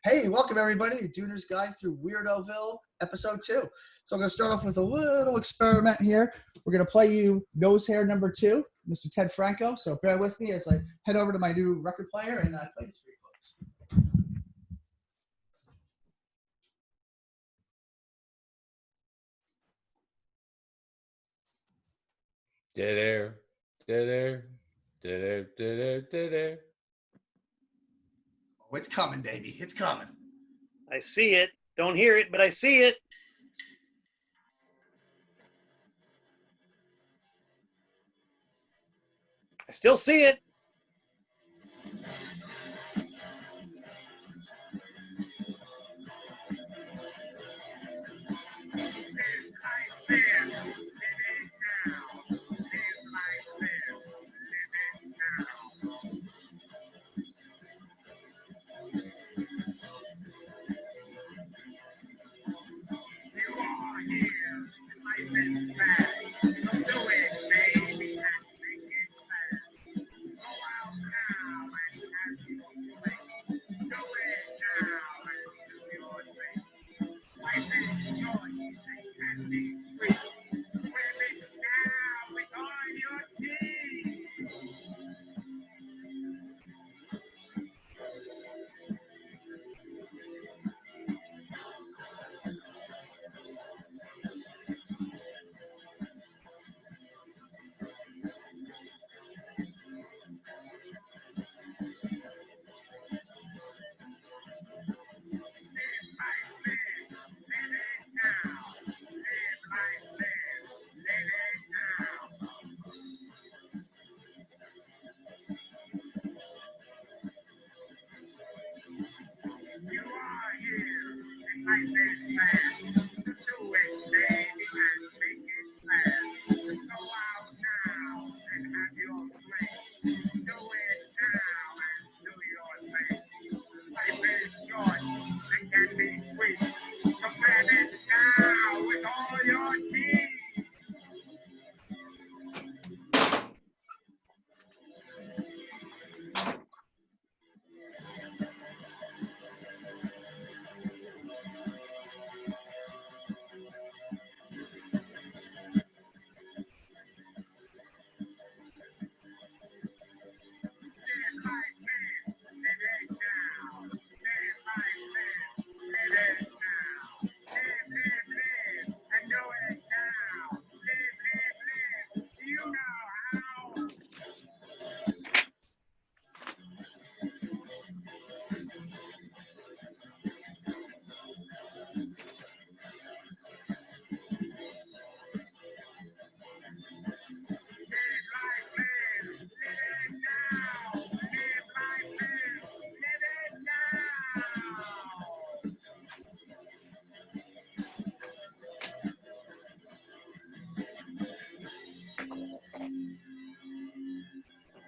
Hey, welcome everybody to Dooner's Guide through Weirdoville, episode 2. So I'm going to start off with a little experiment here. We're going to play you Nose Hair number 2, Mr. Ted Franco. So bear with me as I head over to my new record player and play this for you folks. Dead air, dead air, dead air, dead air, dead air. Oh, it's coming, baby. It's coming. I see it. Don't hear it, but I see it. I still see it.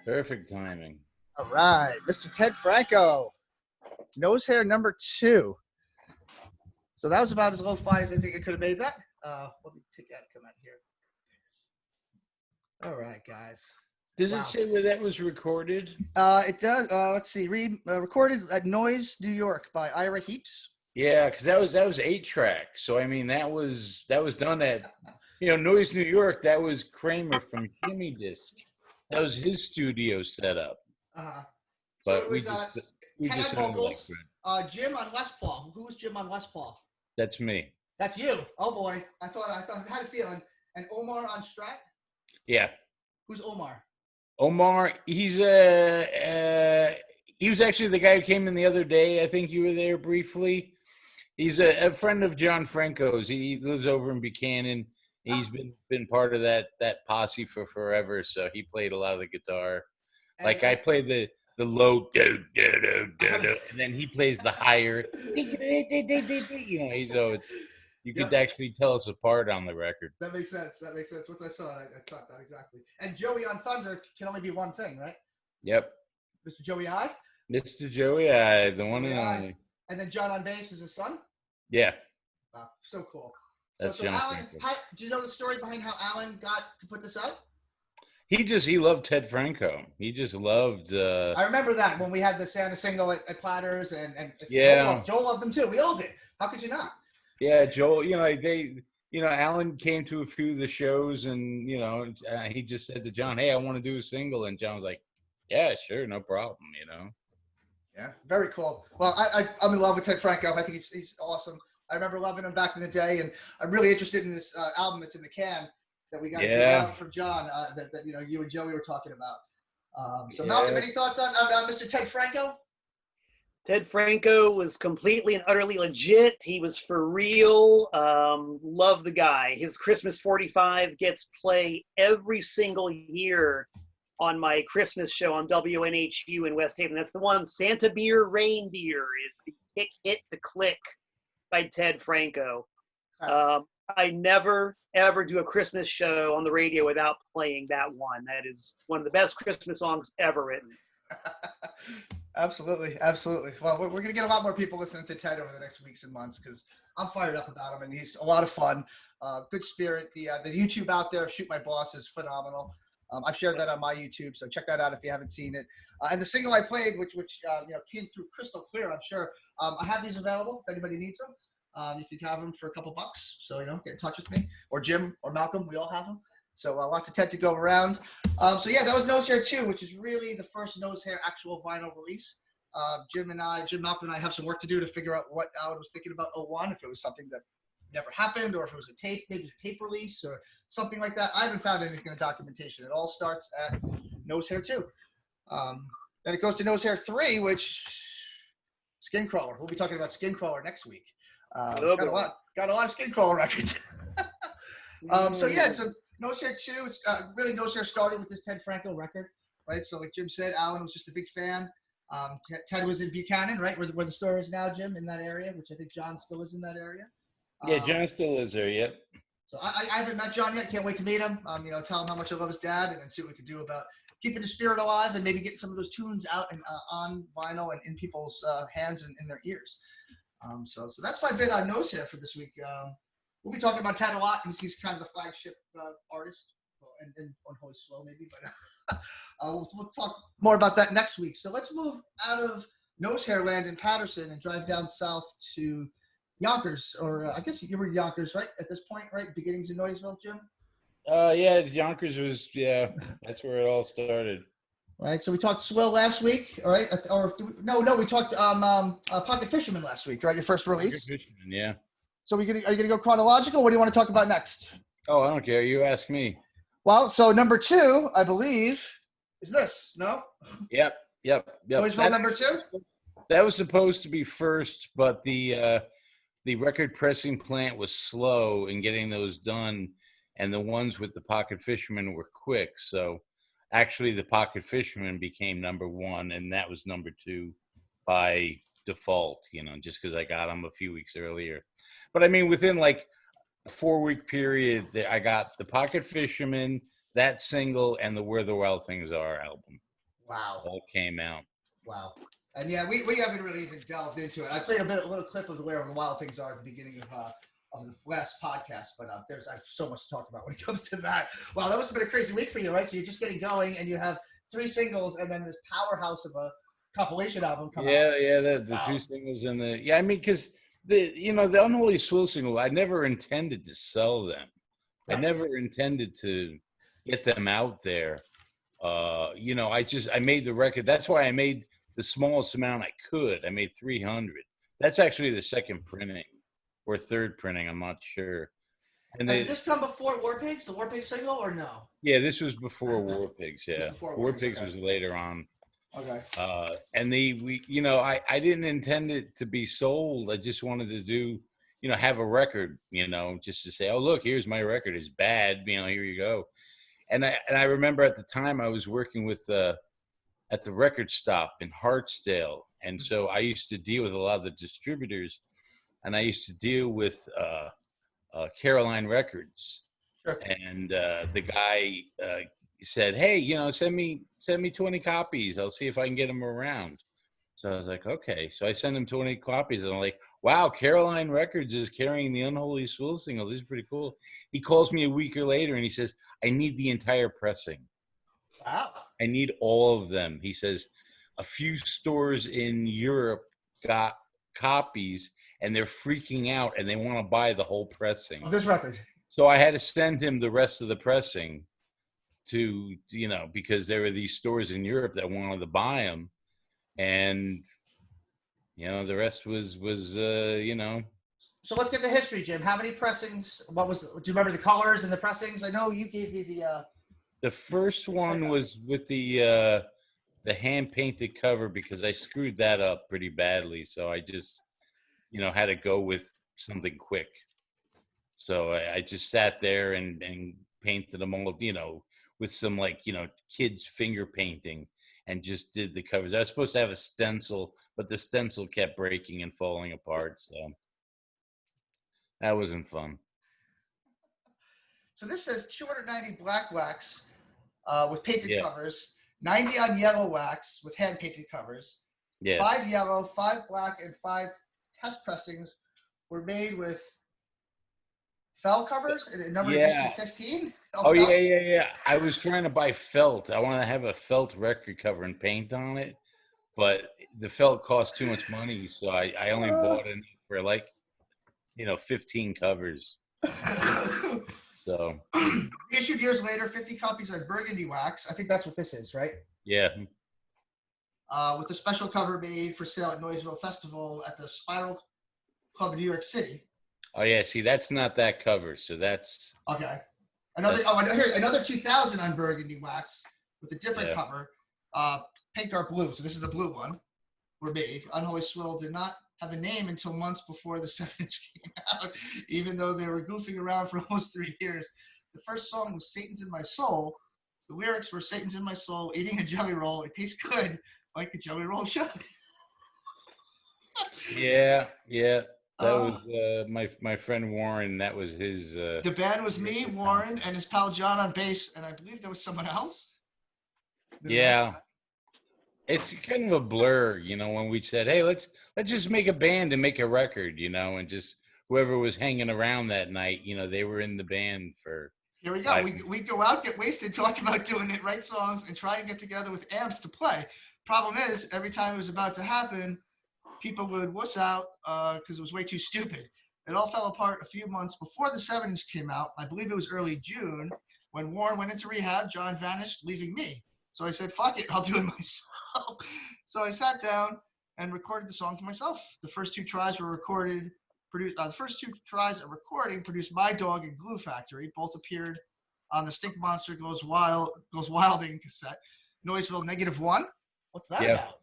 Perfect timing. All right, Mr. Ted Franco, Nose Hair number 2. So that was about as lo-fi as I think I could have made that. Let me take that and come out here. All right, guys. Does it say where that was recorded? It does. Let's see. Recorded at Noise, New York by Ira Heaps. Yeah, because that was 8-track. So I mean that was done at Noise New York. That was Kramer from Jimmy Disc. That was his studio setup. So it was we 10 just vocals. Jim on Les Paul. Who was Jim on Les Paul? That's me. That's you. Oh boy, I thought I had a feeling. And Omar on Strat. Yeah. Who's Omar? Omar, he was actually the guy who came in the other day. I think you were there briefly. He's a friend of John Franco's. He lives over in Buchanan. He's been part of that posse for forever. So he played a lot of the guitar. Like I play the low do do do do do, and then he plays the higher. You could actually tell us apart on the record. That makes sense. Once I saw it, I thought that exactly. And Joey on Thunder can only be one thing, right? Yep. Mr. Joey I? Mr. Joey I, the one and only. And then John on bass is his son? Yeah. Wow, so cool. That's so Alan, do you know the story behind how Alan got to put this out? He loved Ted Franco. He just loved. I remember that when we had the Santa single at Platters, and Yeah. Joel loved them too. We all did. How could you not? Yeah, Joel. Alan came to a few of the shows, and he just said to John, "Hey, I want to do a single," and John was like, "Yeah, sure, no problem." Yeah, very cool. Well, I'm in love with Ted Franco. I think he's awesome. I remember loving him back in the day, and I'm really interested in this album. It's in the can that we got to dig out from John. That you and Joey were talking about. So Malcolm, any thoughts on Mr. Ted Franco? Ted Franco was completely and utterly legit. He was for real. Love the guy. His Christmas 45 gets play every single year on my Christmas show on WNHU in West Haven. That's the one. Santa Beer Reindeer is the kick hit to click by Ted Franco. I never, ever do a Christmas show on the radio without playing that one. That is one of the best Christmas songs ever written. Absolutely. Well, we're going to get a lot more people listening to Ted over the next weeks and months because I'm fired up about him, and he's a lot of fun. Good spirit. The YouTube out there, Shoot My Boss, is phenomenal. I've shared that on my YouTube, so check that out if you haven't seen it. And the single I played, which came through crystal clear, I'm sure. I have these available if anybody needs them. You can have them for a couple bucks. So, get in touch with me, or Jim or Malcolm. We all have them. So lots of Ted to go around. That was Nose Hair 2, which is really the first Nose Hair actual vinyl release. Jim Malcolm and I have some work to do to figure out what Alan was thinking about 01, if it was something that never happened, or if it was a tape, maybe a tape release or something like that. I haven't found anything in the documentation. It all starts at Nose Hair 2. Then it goes to Nose Hair 3, which Skin Crawler. We'll be talking about Skin Crawler next week. Got a lot of Skin Crawler records. So Nose Hair 2, it's really Nose Hair started with this Ted Franco record, right? So like Jim said, Alan was just a big fan. Ted was in Buchanan, right, where the store is now, Jim, in that area, which I think John still is in that area. Yeah, John still is there, yep. So I haven't met John yet. Can't wait to meet him. Tell him how much I love his dad, and then see what we can do about keeping the spirit alive and maybe getting some of those tunes out and on vinyl and in people's hands and in their ears. So that's my bit on Nose Hair for this week. We'll be talking about Ted a lot. He's kind of the flagship artist, and on Holy Swell maybe, but we'll talk more about that next week. So let's move out of Nose Hair land in Patterson and drive down south to Yonkers, or I guess you were Yonkers, right, at this point, right? Beginnings in Noiseville, Jim? Yonkers was, that's where it all started. Right, so we talked Swell last week, all right? We talked Pocket Fisherman last week, right? Your first release? Pocket Fisherman, yeah. So are you gonna go chronological? What do you want to talk about next? Oh, I don't care. You ask me. Well, so number 2, I believe, is this, no? Yep. Noiseville number 2? That was supposed to be first, but the record pressing plant was slow in getting those done, and the ones with the Pocket Fisherman were quick. So actually the Pocket Fisherman became number 1, and that was number 2 by default, just because I got them a few weeks earlier. But I mean, within like a 4-week period, I got the Pocket Fisherman, that single, and the Where the Wild Things Are album. Wow. All came out. Wow. And yeah, we haven't really even delved into it. I played a little clip of the Where the Wild Things Are at the beginning of the last podcast, but I have so much to talk about when it comes to that. Wow, that must have been a crazy week for you, right? So you're just getting going, and you have 3 singles, and then this powerhouse of a compilation album coming out. Yeah, the 2 singles and because the Unholy Swill single, I never intended to sell them. I never intended to get them out there. I made the record. That's why I made the smallest amount I could. I made 300. That's actually the second printing or third printing. I'm not sure. And did this come before War Pigs, the War Pigs single, or no? Yeah, this was before War Pigs. Yeah, War Pigs was later on. Okay. And I didn't intend it to be sold. I just wanted to do, have a record, just to say, oh, look, here's my record. It's bad. Here you go. And I remember at the time I was working with at the record stop in Hartsdale. And so I used to deal with a lot of the distributors, and I used to deal with Caroline Records. Sure. And the guy said, hey, send me 20 copies. I'll see if I can get them around. So I was like, okay. So I sent him 20 copies, and I'm like, wow, Caroline Records is carrying the Unholy Swill single. This is pretty cool. He calls me a week later, and he says, I need the entire pressing. Wow. I need all of them. He says a few stores in Europe got copies and they're freaking out and they want to buy the whole pressing. Of this record. So I had to send him the rest of the pressing to, because there were these stores in Europe that wanted to buy them. And, the rest was. So let's get to history, Jim. How many pressings? Do you remember the colors and the pressings? I know you gave me the. The first one was with the hand painted cover because I screwed that up pretty badly. So I just, had to go with something quick. So I just sat there and painted them all, with some kids finger painting and just did the covers. I was supposed to have a stencil, but the stencil kept breaking and falling apart. So that wasn't fun. So this says 290 black wax with painted covers, 90 on yellow wax with hand painted covers, 5 yellow, 5 black, and 5 test pressings were made with fell covers and number edition 15. Yeah. I was trying to buy felt. I wanted to have a felt record cover and paint on it, but the felt cost too much money, so I only bought it for 15 covers. So reissued years later, 50 copies on burgundy wax. I think that's what this is, right? Yeah. With a special cover made for sale at Noiseville Festival at the Spiral Club in New York City. Oh yeah, see that's not that cover, so that's okay. Another 2000 on burgundy wax with a different cover, pink or blue. So this is the blue one. Were made. Unholy Swell did not have a name until months before the 7-inch came out, even though they were goofing around for almost 3 years. The first song was "Satan's in My Soul." The lyrics were "Satan's in my soul, eating a jelly roll. It tastes good, like a jelly roll should." Yeah. That was my friend Warren. That was his. The band was me, Warren, and his pal John on bass, and I believe there was someone else. Yeah, it's kind of a blur, when we said, "Hey, let's just make a band and make a record," and just whoever was hanging around that night, they were in the band for. Here we go. We go out, get wasted, talk about doing it, write songs, and try and get together with amps to play. Problem is, every time it was about to happen, people would wuss out because it was way too stupid. It all fell apart a few months before the 7-inch came out. I believe it was early June. When Warren went into rehab, John vanished, leaving me. So I said, fuck it, I'll do it myself. So I sat down and recorded the song to myself. The first 2 tries were recorded, produced. The first 2 tries at recording produced My Dog and Glue Factory. Both appeared on the Stink Monster Goes Wilding cassette. Noiseville -1. What's that about?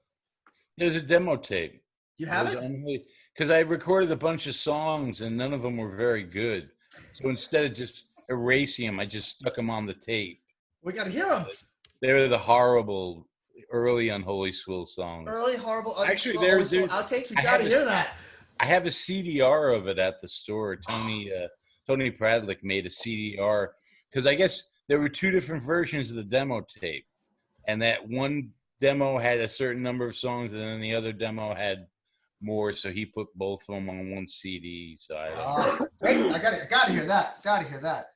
There's a demo tape. You have it? Because I recorded a bunch of songs and none of them were very good. So instead of just erasing them, I just stuck them on the tape. We got to hear them. They were the horrible early Unholy Swell songs. Early horrible. Actually, there's outtakes. We got to hear that. I have a CDR of it at the store. Tony Pradlick made a CDR because I guess there were 2 different versions of the demo tape, and that one demo had a certain number of songs, and then the other demo had more, so he put both of them on one CD. So great! I got to hear that.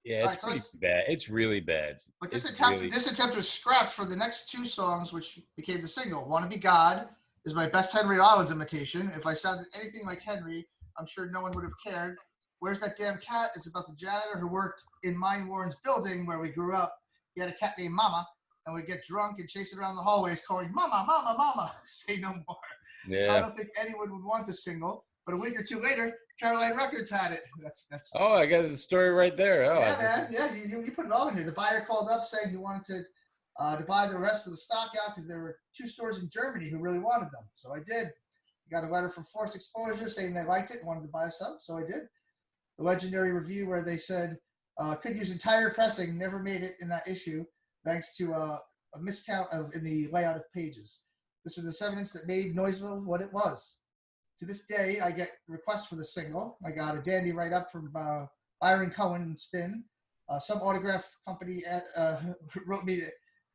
Yeah, it's pretty bad. It's really bad. But this attempt was scrapped for the next 2 songs, which became the single. "Wanna Be God" is my best Henry Rollins imitation. If I sounded anything like Henry, I'm sure no one would have cared. "Where's That Damn Cat" is about the janitor who worked in mine Warren's building where we grew up. He had a cat named Mama, and we'd get drunk and chase it around the hallways calling, "Mama, Mama, Mama, say no more." Yeah. I don't think anyone would want the single, but a week or 2 later, Caroline Records had it. That's. Oh, I got the story right there. Oh, yeah, man. Yeah, you put it all in here. The buyer called up saying he wanted to buy the rest of the stock out because there were 2 stores in Germany who really wanted them. So I did. Got a letter from Forced Exposure saying they liked it and wanted to buy some. So I did. The legendary review where they said, could use entire pressing, never made it in that issue, thanks to a miscount in the layout of pages. This was a 7-inch that made Noiseville what it was. To this day, I get requests for the single. I got a dandy write-up from Byron Cohen and Spin. Some autograph company wrote me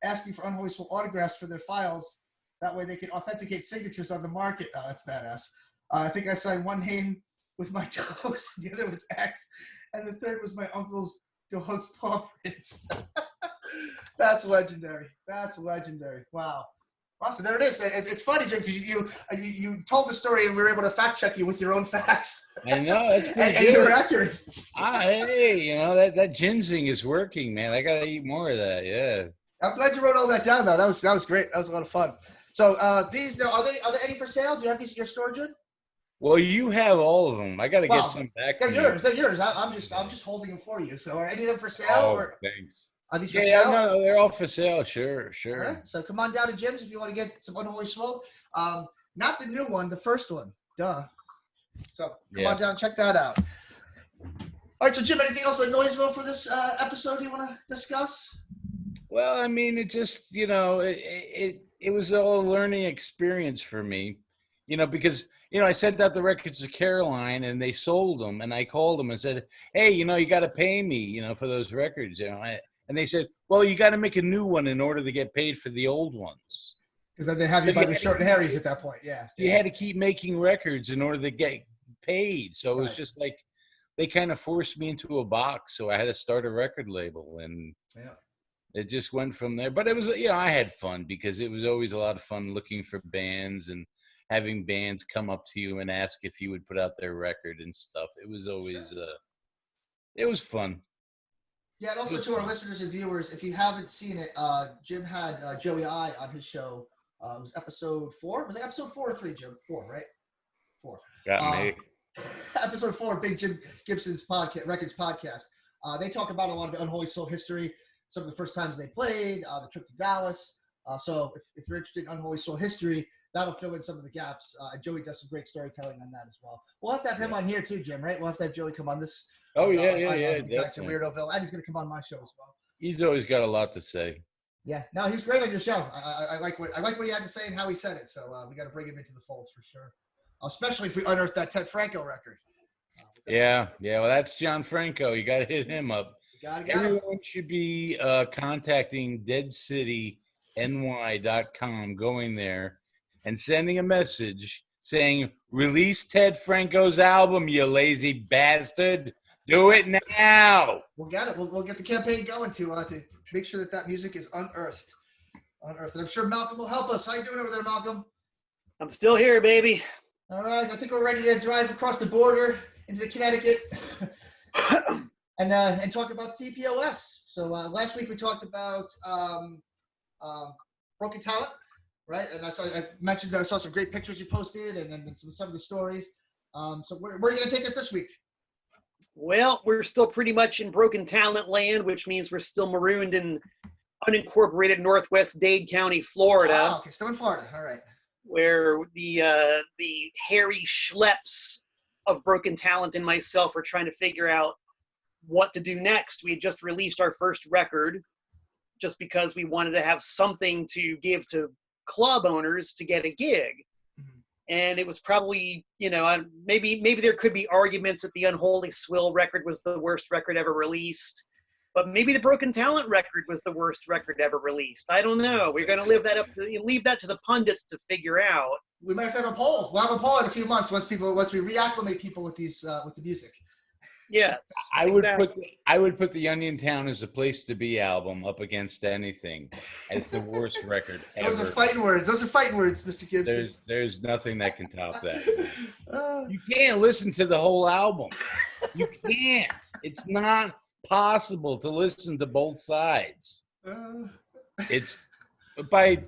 asking for Unholy Swell autographs for their files. That way they can authenticate signatures on the market. Oh, that's badass. I think I signed one name with my toes, the other was X, and the third was my uncle's dog's paw print. That's legendary. That's legendary. Wow. Wow, so there it is. It's funny, Jim, because you told the story and we were able to fact check you with your own facts. I know, that's pretty and good. you were accurate. Hey, that ginseng is working, man. I gotta eat more of that. Yeah. I'm glad you wrote all that down, though. That was great. That was a lot of fun. So these are there any for sale? Do you have these in your store, Jim? Well, you have all of them. I gotta get some back. They're yours. They're yours. I'm just holding them for you. So are any of them for sale? Oh, thanks. Are these for sale? No, they're all for sale. Sure. All right. So come on down to Jim's if you want to get some Unholy Swell. Not the new one, the first one. Duh. So come on down and check that out. All right. So Jim, anything else on Noiseville for this episode you want to discuss? Well, I mean, it just it was all a learning experience for me, because I sent out the records to Caroline and they sold them, and I called them and said, hey, you got to pay me, for those records, And they said, well, you got to make a new one in order to get paid for the old ones. Because then they have you by the short and hairies at that point, yeah. You had to keep making records in order to get paid. So it was just like they kind of forced me into a box. So I had to start a record label, and it just went from there. But it was, I had fun because it was always a lot of fun looking for bands and having bands come up to you and ask if you would put out their record and stuff. It was always, it was fun. Yeah, and also to our listeners and viewers, if you haven't seen it, Jim had Joey I on his show. It was episode 4. Was it episode 4 or 3, Jim? 4, right? 4. Got me. Episode 4, Big Jim Gibson's Records podcast. They talk about a lot of the Unholy Soul history, some of the first times they played, the trip to Dallas. So if you're interested in Unholy Soul history, that'll fill in some of the gaps. Joey does some great storytelling on that as well. We'll have to have him on here too, Jim, right? We'll have to have Joey come on this. Oh, yeah. Back to Weirdoville, and he's going to come on my show as well. He's always got a lot to say. Yeah, no, he was great on your show. I like what he had to say and how he said it. So we got to bring him into the fold for sure. Especially if we unearth that Ted Franco record. Yeah. Well, that's John Franco. You got to hit him up. Everyone should be contacting deadcityny.com, going there and sending a message saying, "Release Ted Franco's album, you lazy bastard. Do it now." We'll get it. We'll get the campaign going to make sure that music is unearthed. And I'm sure Malcolm will help us. How you doing over there, Malcolm? I'm still here, baby. All right. I think we're ready to drive across the border into Connecticut and talk about TPOS. So last week we talked about Broken Talent, right? And I mentioned that I saw some great pictures you posted and some of the stories. So where are you going to take us this week? Well, we're still pretty much in Broken Talent land, which means we're still marooned in unincorporated Northwest Dade County, Florida. Oh, okay, still in Florida. All right. Where the hairy schleps of Broken Talent and myself are trying to figure out what to do next. We had just released our first record just because we wanted to have something to give to club owners to get a gig. And it was probably, maybe there could be arguments that the Unholy Swell record was the worst record ever released, but maybe the Broken Talent record was the worst record ever released. I don't know. We're going to leave that to the pundits to figure out. We might have to have a poll. We'll have a poll in a few months once we reacclimate people with these with the music. Yes, I would put the Onion Town as a Place to Be album up against anything as the worst record ever. Those are fighting words, Mr. Gibson. There's nothing that can top that. You can't listen to the whole album. You can't. It's not possible to listen to both sides. It's by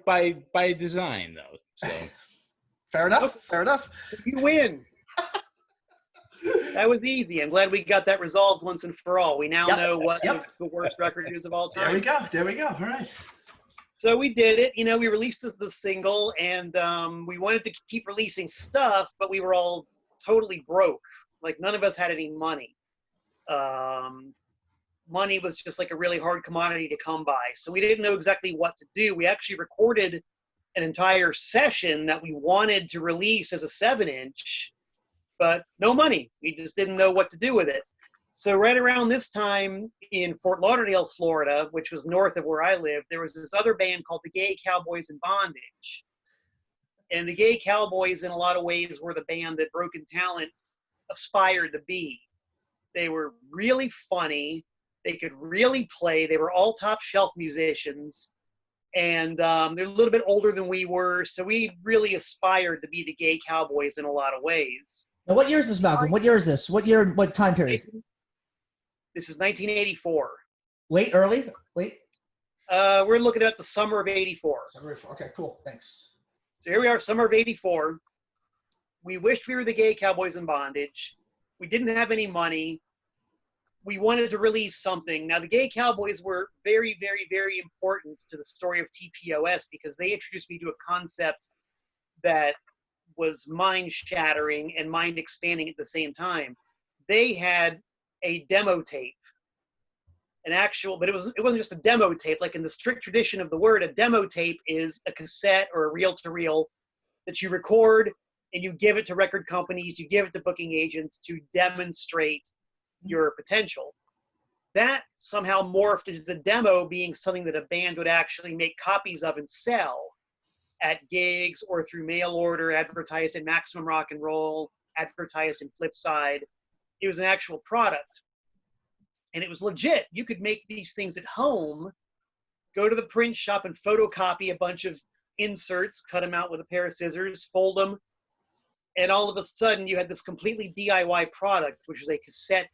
design, though. So fair enough. So you win. That was easy. I'm glad we got that resolved once and for all. We now know what the worst record is of all time. There we go. All right. So we did it. We released the single, and we wanted to keep releasing stuff, but we were all totally broke. Like, none of us had any money. Money was just like a really hard commodity to come by. So we didn't know exactly what to do. We actually recorded an entire session that we wanted to release as a 7-inch, but no money. We just didn't know what to do with it. So right around this time in Fort Lauderdale, Florida, which was north of where I lived, there was this other band called the Gay Cowboys in Bondage. And the Gay Cowboys, in a lot of ways, were the band that Broken Talent aspired to be. They were really funny. They could really play. They were all top shelf musicians. And they're a little bit older than we were. So we really aspired to be the Gay Cowboys in a lot of ways. Now, what year is this, Malcolm? What year is this? What year, what time period? This is 1984. Late, early? Late? We're looking at the summer of 84. Summer of 84. Okay, cool. Thanks. So here we are, summer of 84. We wished we were the Gay Cowboys in bondage. We didn't have any money. We wanted to release something. Now, the Gay Cowboys were very, very, very important to the story of TPOS because they introduced me to a concept that was mind-shattering and mind-expanding at the same time. They had a demo tape, an actual, but it wasn't just a demo tape. Like in the strict tradition of the word, a demo tape is a cassette or a reel-to-reel that you record and you give it to record companies, you give it to booking agents to demonstrate your potential. That somehow morphed into the demo being something that a band would actually make copies of and sell at gigs or through mail order, advertised in Maximum Rock and Roll, advertised in Flipside. It was an actual product. And it was legit. You could make these things at home, go to the print shop and photocopy a bunch of inserts, cut them out with a pair of scissors, fold them, and all of a sudden you had this completely DIY product, which was a cassette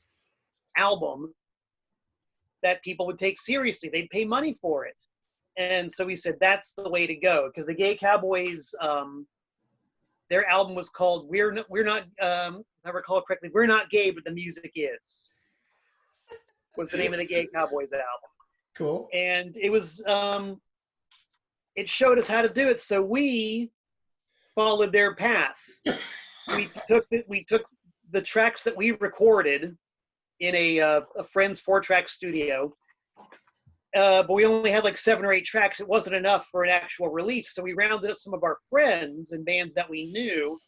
album that people would take seriously. They'd pay money for it. And so we said, that's the way to go. Because the Gay Cowboys, their album was called We're Not, if I recall correctly, We're Not Gay, But the Music Is, was the name of the Gay Cowboys album. Cool. And it was, it showed us how to do it. So we followed their path. We took the tracks that we recorded in a friend's 4-track studio, but we only had like 7 or 8 tracks. It wasn't enough for an actual release, so we rounded up some of our friends and bands that we knew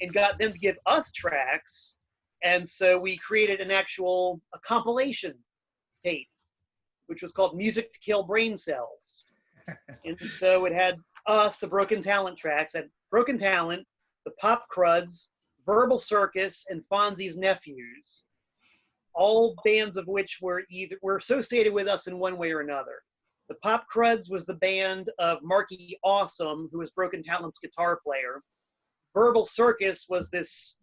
and got them to give us tracks. And so we created a compilation tape, which was called Music to Kill Brain Cells. And so it had us, the Broken Talent tracks, had Broken Talent, the Pop Cruds, Verbal Circus, and Fonzie's Nephews, all bands of which were associated with us in one way or another. The Pop Cruds was the band of Marky Awesome, who was Broken Talent's guitar player. Verbal Circus was this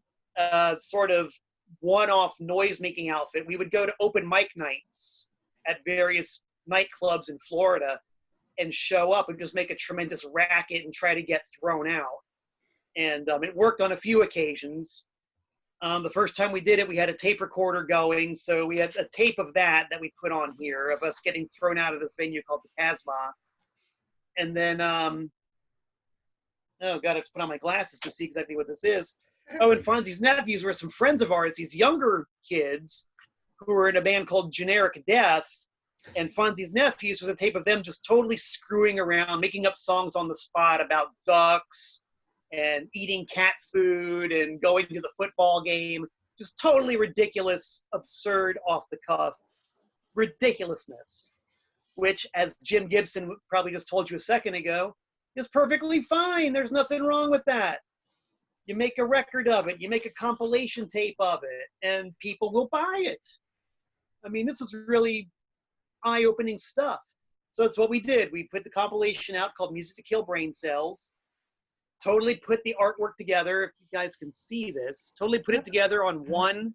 sort of one-off noise-making outfit. We would go to open mic nights at various nightclubs in Florida and show up and just make a tremendous racket and try to get thrown out. And it worked on a few occasions. The first time we did it, we had a tape recorder going, so we had a tape of that we put on here, of us getting thrown out of this venue called the Casbah. And then, oh God, I have to put on my glasses to see exactly what this is. Oh, and Fonzie's Nephews were some friends of ours, these younger kids who were in a band called Generic Death. And Fonzie's Nephews was a tape of them just totally screwing around, making up songs on the spot about ducks and eating cat food and going to the football game. Just totally ridiculous, absurd, off the cuff ridiculousness, which, as Jim Gibson probably just told you a second ago, is perfectly fine. There's nothing wrong with that. You make a record of it, you make a compilation tape of it, and people will buy it. I mean, this is really eye-opening stuff. So that's what we did. We put the compilation out called Music to Kill Brain Cells. Totally put the artwork together, if you guys can see this. Totally put it together on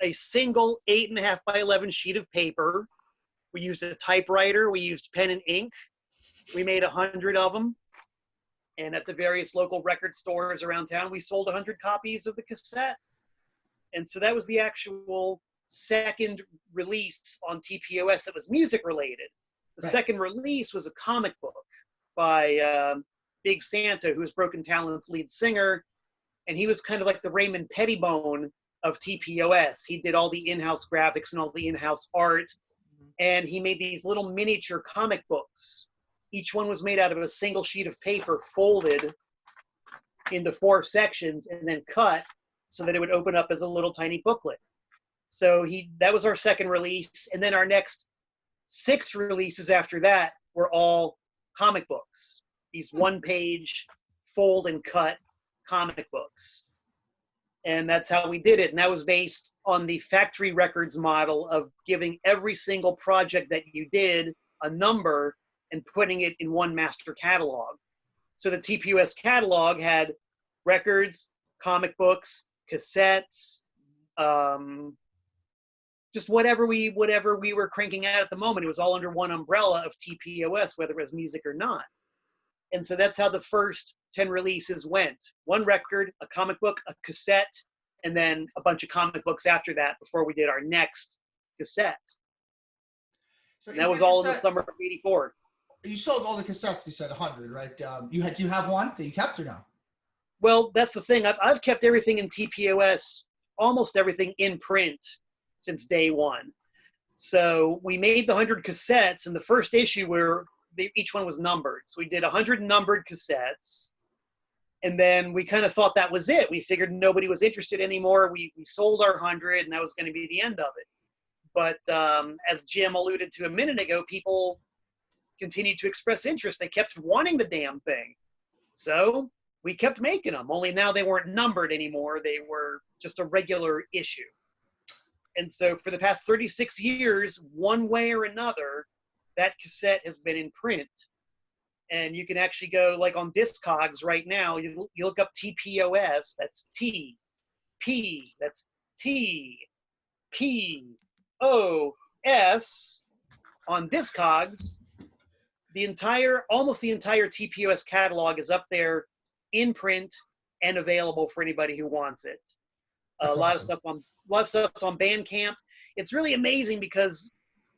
a single 8.5 by 11 sheet of paper. We used a typewriter. We used pen and ink. We made 100 of them. And at the various local record stores around town, we sold 100 copies of the cassette. And so that was the actual second release on TPOS that was music related. The second release was a comic book by Big Santa, who was Broken Talent's lead singer. And he was kind of like the Raymond Pettibone of TPOS. He did all the in-house graphics and all the in-house art. And he made these little miniature comic books. Each one was made out of a single sheet of paper, folded into 4 sections and then cut so that it would open up as a little tiny booklet. So that was our second release. And then our next 6 releases after that were all comic books. These 1-page fold and cut comic books. And that's how we did it. And that was based on the factory records model of giving every single project that you did a number and putting it in one master catalog. So the TPOS catalog had records, comic books, cassettes, just whatever we were cranking out at the moment. It was all under one umbrella of TPOS, whether it was music or not. And so that's how the first 10 releases went. One record, a comic book, a cassette, and then a bunch of comic books after that before we did our next cassette. So And that was all in the summer of '84. You sold all the cassettes. You said 100, right? Do you have one that you kept or no? Well, that's the thing. I've kept everything in TPOS, almost everything in print since day one. So we made the 100 cassettes, and the first issue where each one was numbered. So we did 100 numbered cassettes, and then we kind of thought that was it. We figured nobody was interested anymore. We sold our 100, and that was going to be the end of it. But as Jim alluded to a minute ago, people continued to express interest. They kept wanting the damn thing. So we kept making them, only now they weren't numbered anymore. They were just a regular issue. And so for the past 36 years, one way or another, that cassette has been in print. And you can actually go, like on Discogs right now, you look up TPOS, that's T-P, that's T-P-O-S on Discogs. Almost the entire TPOS catalog is up there in print and available for anybody who wants it. That's a lot awesome. of stuff's on Bandcamp. It's really amazing because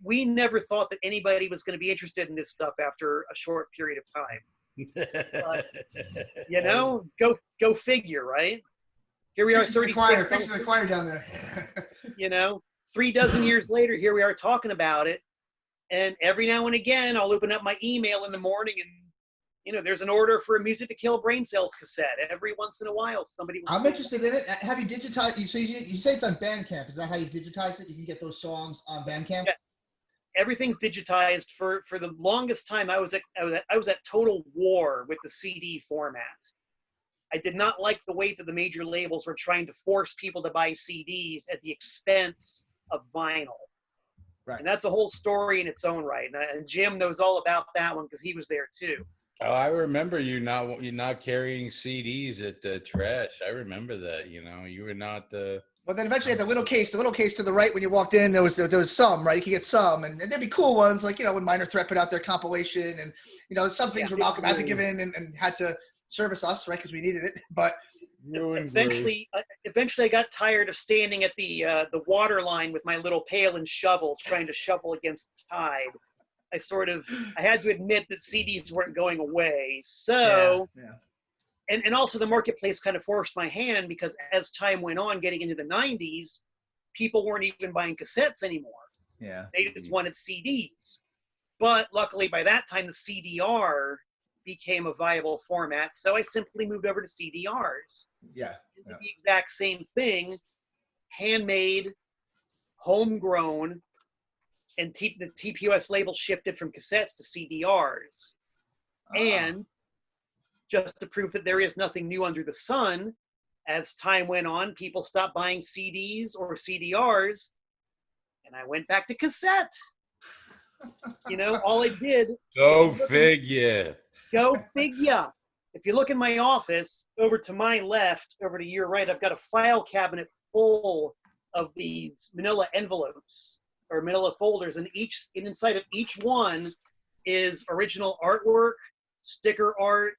we never thought that anybody was going to be interested in this stuff after a short period of time. But, you know, go figure, right? Here we are, Picture the choir down there. You know, 3 dozen years later, here we are talking about it. And every now and again, I'll open up my email in the morning and, you know, there's an order for a Music to Kill Brain Cells cassette. Every once in a while, somebody. I'm interested in it. Have you digitized? So you say it's on Bandcamp. Is that how you digitize it? You can get those songs on Bandcamp. Yeah. Everything's digitized. For the longest time, I was at total war with the CD format. I did not like the way that the major labels were trying to force people to buy CDs at the expense of vinyl. Right. And that's a whole story in its own right. And Jim knows all about that one because he was there too. Oh, I remember you not carrying CDs at the trash. I remember that. You know, you were not. Well, then eventually, the little case to the right when you walked in, there was some, right? You could get some, and there'd be cool ones like, you know, when Minor Threat put out their compilation, and you know, some things where Malcolm had to give in and had to service us, right, because we needed it. But eventually, I got tired of standing at the water line with my little pail and shovel, trying to shovel against the tide. I had to admit that CDs weren't going away. So, yeah. And also the marketplace kind of forced my hand because as time went on, getting into the 90s, people weren't even buying cassettes anymore. Yeah. They just wanted CDs. But luckily by that time, the CDR became a viable format. So I simply moved over to CDRs. Yeah. The exact same thing, handmade, homegrown, and the TPOS label shifted from cassettes to CDRs. And just to prove that there is nothing new under the sun, as time went on, people stopped buying CDs or CDRs, and I went back to cassette. You know, all I did. Go figure. Go figure. If you look in my office, over to my left, over to your right, I've got a file cabinet full of these manila envelopes or manila folders, and inside of each one is original artwork, sticker art,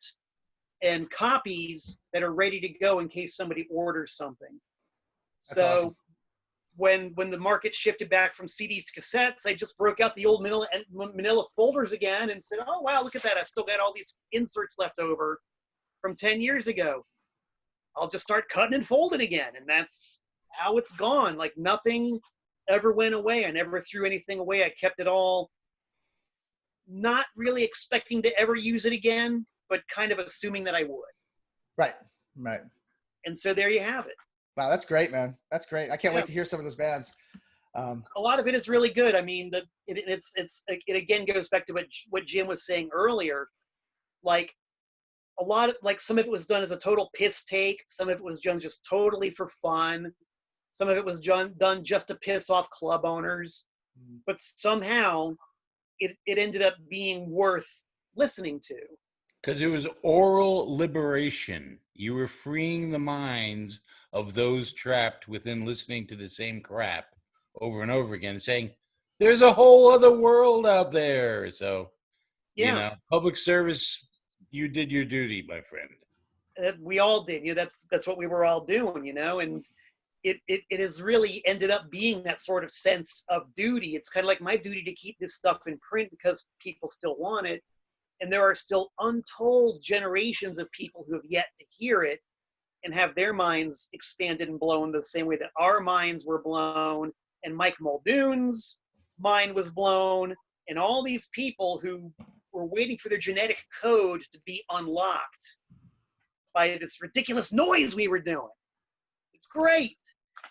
and copies that are ready to go in case somebody orders something. That's So awesome. when the market shifted back from CDs to cassettes, I just broke out the old manila folders again and said, oh, wow, look at that. I've still got all these inserts left over from 10 years ago. I'll just start cutting and folding again. And that's how it's gone. Like nothing ever went away. I never threw anything away. I kept it all, not really expecting to ever use it again, but kind of assuming that I would. Right. And so there you have it. Wow, that's great, man. That's great. I can't wait to hear some of those bands. A lot of it is really good. I mean, it again goes back to what Jim was saying earlier. Like, a lot of, like, some of it was done as a total piss take. Some of it was done just totally for fun. Some of it was done just to piss off club owners. But somehow it ended up being worth listening to. Because it was oral liberation. You were freeing the minds of those trapped within listening to the same crap over and over again, saying, there's a whole other world out there. So, Yeah. public service, you did your duty, my friend. We all did. That's what we were all doing, and it has really ended up being that sort of sense of duty. It's kind of like my duty to keep this stuff in print because people still want it. And there are still untold generations of people who have yet to hear it and have their minds expanded and blown the same way that our minds were blown, and Mike Muldoon's mind was blown, and all these people who were waiting for their genetic code to be unlocked by this ridiculous noise we were doing. It's great.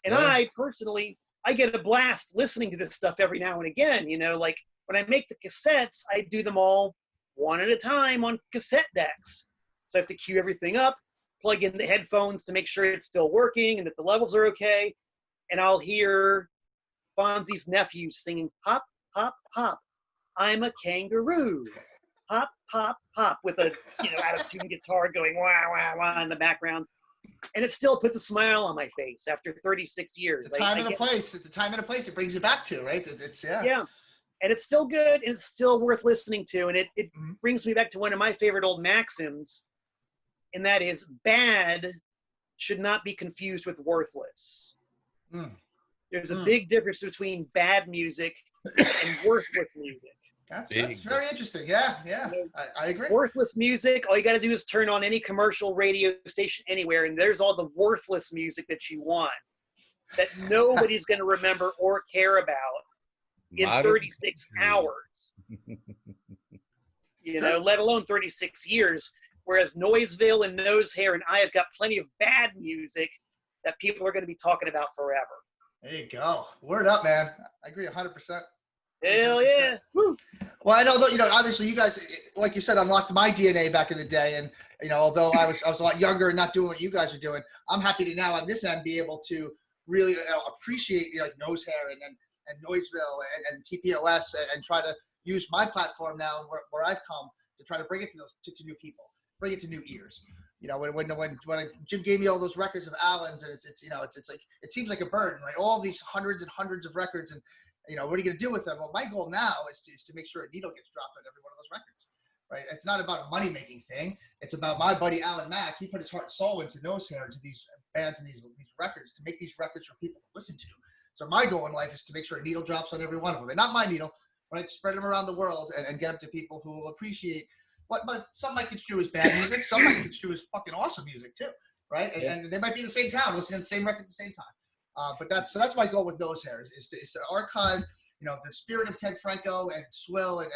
And Yeah. I personally, I get a blast listening to this stuff every now and again. Like when I make the cassettes, I do them all one at a time on cassette decks. So I have to cue everything up, plug in the headphones to make sure it's still working and that the levels are okay. And I'll hear Fonzie's nephew singing, hop, hop, hop, I'm a kangaroo. Hop, hop, hop, with a out of tune guitar going wah, wah, wah in the background. And it still puts a smile on my face after 36 years. The time and a place. It's a time and a place it brings you back to, right? It's Yeah. And it's still good, and it's still worth listening to. And it brings me back to one of my favorite old maxims, and that is bad should not be confused with worthless. There's a big difference between bad music and worthless music. That's very interesting. Yeah. I agree. Worthless music, all you got to do is turn on any commercial radio station anywhere, and there's all the worthless music that you want that nobody's going to remember or care about in 36 hours. Let alone 36 years. Whereas Noiseville and Nosehair and I have got plenty of bad music that people are going to be talking about forever. There you go. Word up, man. I agree 100%. Hell yeah. Woo. Well, I know that, obviously you guys, like you said, unlocked my DNA back in the day. And, although I was a lot younger and not doing what you guys are doing, I'm happy to now on this end be able to really appreciate, like Nosehair and Noiseville and TPOS and try to use my platform now where I've come to try to bring it to new people, bring it to new ears. When Jim gave me all those records of Alan's, and it's like, it seems like a burden, right? All these hundreds and hundreds of records, and what are you going to do with them? Well, my goal now is to make sure a needle gets dropped on every one of those records, right? It's not about a money-making thing. It's about my buddy Alan Mack. He put his heart and soul into Nosehair, into these bands and these records to make these records for people to listen to. So my goal in life is to make sure a needle drops on every one of them. And not my needle, right? Spread them around the world and get them to people who will appreciate what some might construe as bad music. Some might construe as fucking awesome music too, right? And they might be in the same town, listening to the same record at the same time. But that's my goal with Nosehair is to archive, the spirit of Ted Franco and Swell and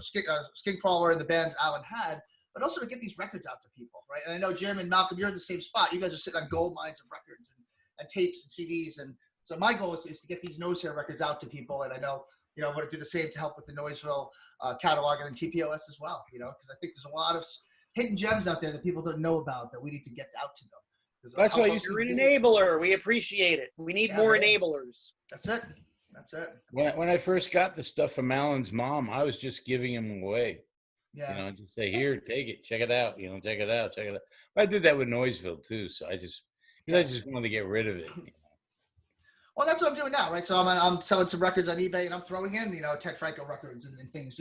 Skin Crawler and the bands Alan had, but also to get these records out to people, right? And I know Jim and Malcolm, you're in the same spot. You guys are sitting on gold mines of records and tapes and CDs, and so my goal is to get these Nosehair records out to people, and I know I want to do the same to help with the Noiseville catalog and the TPOS as well, because I think there's a lot of hidden gems out there that people don't know about that we need to get out to them. That's why you're an enabler. We appreciate it. We need more enablers. That's it. When I first got the stuff from Alan's mom, I was just giving them away. Yeah. Just say, here, take it, check it out. Check it out. I did that with Noiseville too. So I just wanted to get rid of it. Well, that's what I'm doing now, right? So I'm selling some records on eBay, and I'm throwing in, Ted Franco records and things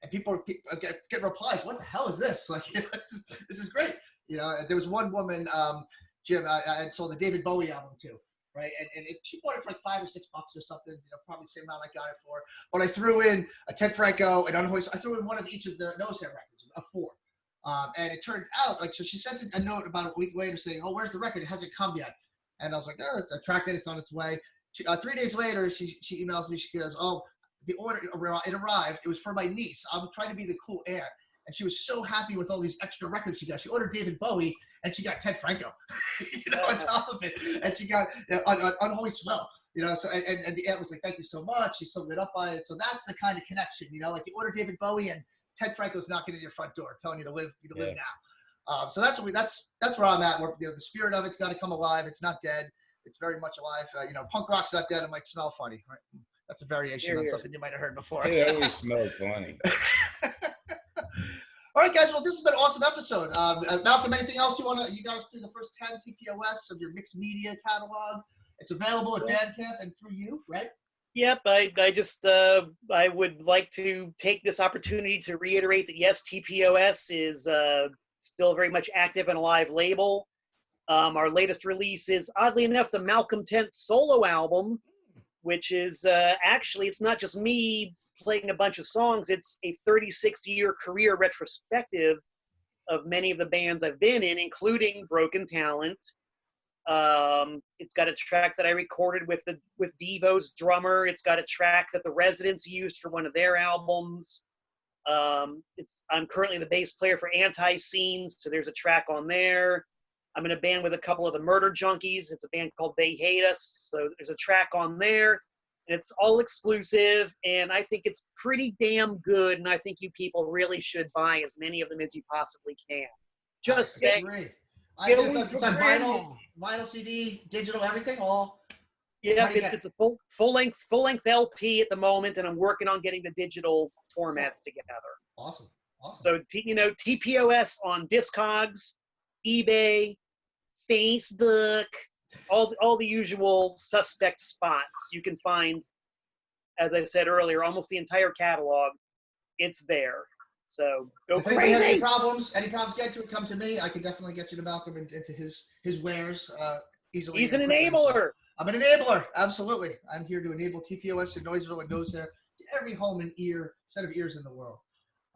and people get replies. What the hell is this? Like, this is great. There was one woman, Jim, I had sold the David Bowie album too, right? And she bought it for like $5 or $6 or something, probably the same amount I got it for. But I threw in a Ted Franco and Unhoist. I threw in one of each of the Nosehair records, of 4. And it turned out, so she sent a note about a week later saying, oh, where's the record? It hasn't come yet. And I was like, oh, I tracked it. It's on its way. 3 days later, she emails me. She goes, oh, the order, it arrived. It was for my niece. I'm trying to be the cool aunt. And she was so happy with all these extra records she got. She ordered David Bowie, and she got Ted Franco, on top of it. And she got Unholy Swell, So and the aunt was like, "Thank you so much." She's so lit up by it. So that's the kind of connection, Like you order David Bowie, and Ted Franco's knocking at your front door, telling you to live now. So that's where I'm at. Where, the spirit of it's got to come alive. It's not dead. It's very much alive. Punk rock's not dead. It might smell funny. Right? That's a variation on something you might have heard before. It always smelled funny. All right, guys. Well, this has been an awesome episode. Malcolm, anything else you got us through the first 10 TPOS of your mixed media catalog? It's available at Bandcamp and through you, right? Yep. I would like to take this opportunity to reiterate that yes, TPOS is still very much active and a live label. Our latest release is, oddly enough, the Malcolm Tent solo album, which is actually, it's not just me playing a bunch of songs. It's a 36-year career retrospective of many of the bands I've been in, including Broken Talent. It's got a track that I recorded with Devo's drummer. It's got a track that the Residents used for one of their albums. I'm currently the bass player for Anti-Scenes, so there's a track on there. I'm in a band with a couple of the Murder Junkies. It's a band called They Hate Us, so there's a track on there. And it's all exclusive, and I think it's pretty damn good, and I think you people really should buy as many of them as you possibly can. Just saying. It's on vinyl, CD, digital, everything, all. Yeah, it's a full length LP at the moment, and I'm working on getting the digital formats together. Awesome. So TPOS on Discogs, eBay, Facebook, all the usual suspect spots. You can find, as I said earlier, almost the entire catalog. It's there. So go if crazy. Anybody has any problems, get to it, come to me. I can definitely get you to Malcolm into his wares easily. He's an enabler. I'm an enabler. Absolutely. I'm here to enable TPOS in Noiseville and Nose Hair to every home and set of ears in the world.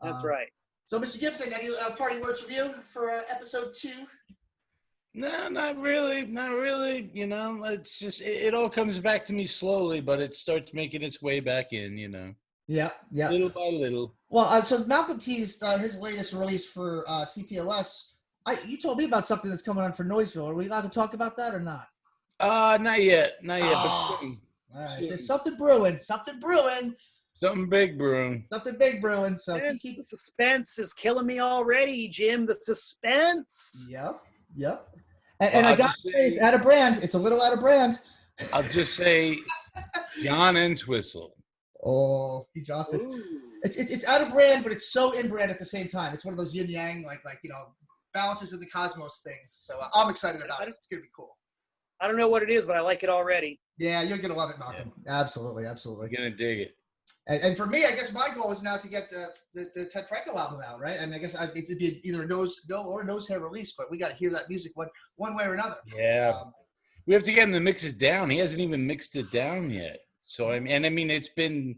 That's right. So, Mr. Gibson, any parting words from you for episode 2? No, not really. Not really. It's just, it all comes back to me slowly, but it starts making its way back in, Yeah. Little by little. Well, so Malcolm teased his latest release for TPOS. You told me about something that's coming on for Noiseville. Are we allowed to talk about that or not? Not yet. But soon. All right. Soon. There's something brewing. Something big brewing. So The suspense is killing me already, Jim. The suspense. Yep. And I got to say, it's out of brand. It's a little out of brand. I'll just say John Entwistle. Oh, he dropped it. It's out of brand, but it's so in brand at the same time. It's one of those yin yang, like balances of the cosmos things. So I'm excited about it. It's gonna be cool. I don't know what it is, but I like it already. Yeah, you're gonna love it, Malcolm. Yeah. Absolutely. You're gonna dig it. And for me, I guess my goal is now to get the Ted Franco album out, right? I mean, I guess it'd be either a nose hair release, but we got to hear that music one way or another. Yeah, we have to get him to mix it down. He hasn't even mixed it down yet. So I mean, it's been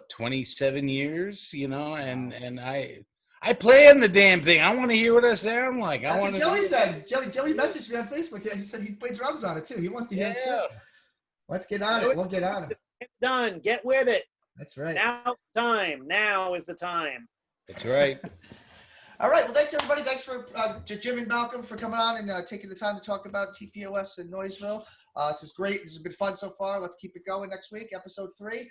27 years, and I play in the damn thing. I want to hear what I sound like. That's what Joey said. Joey messaged me on Facebook. He said he'd play drums on it too. He wants to hear it too. Let's get on it. We'll get on it. Get done. Get with it. That's right. Now's the time. Now is the time. That's right. All right. Well, thanks, everybody. Thanks for to Jim and Malcolm for coming on and taking the time to talk about TPOS in Noiseville. This is great. This has been fun so far. Let's keep it going next week, episode 3.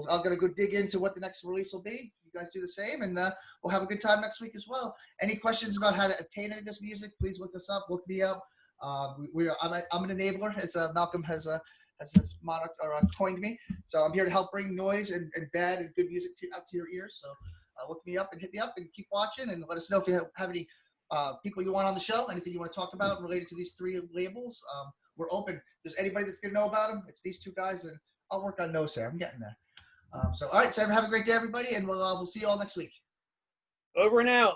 I'm going to go dig into what the next release will be. You guys do the same, and we'll have a good time next week as well. Any questions about how to obtain any of this music, please look us up. Look me up. I'm an enabler, as Malcolm has coined me. So I'm here to help bring noise and bad and good music out to your ears. So look me up and hit me up and keep watching and let us know if you have any people you want on the show, anything you want to talk about related to these 3 labels. We're open. If there's anybody that's going to know about them, it's these 2 guys, and I'll work on Nose Hair. I'm getting there. All right, so have a great day, everybody, and we'll see you all next week. Over and out.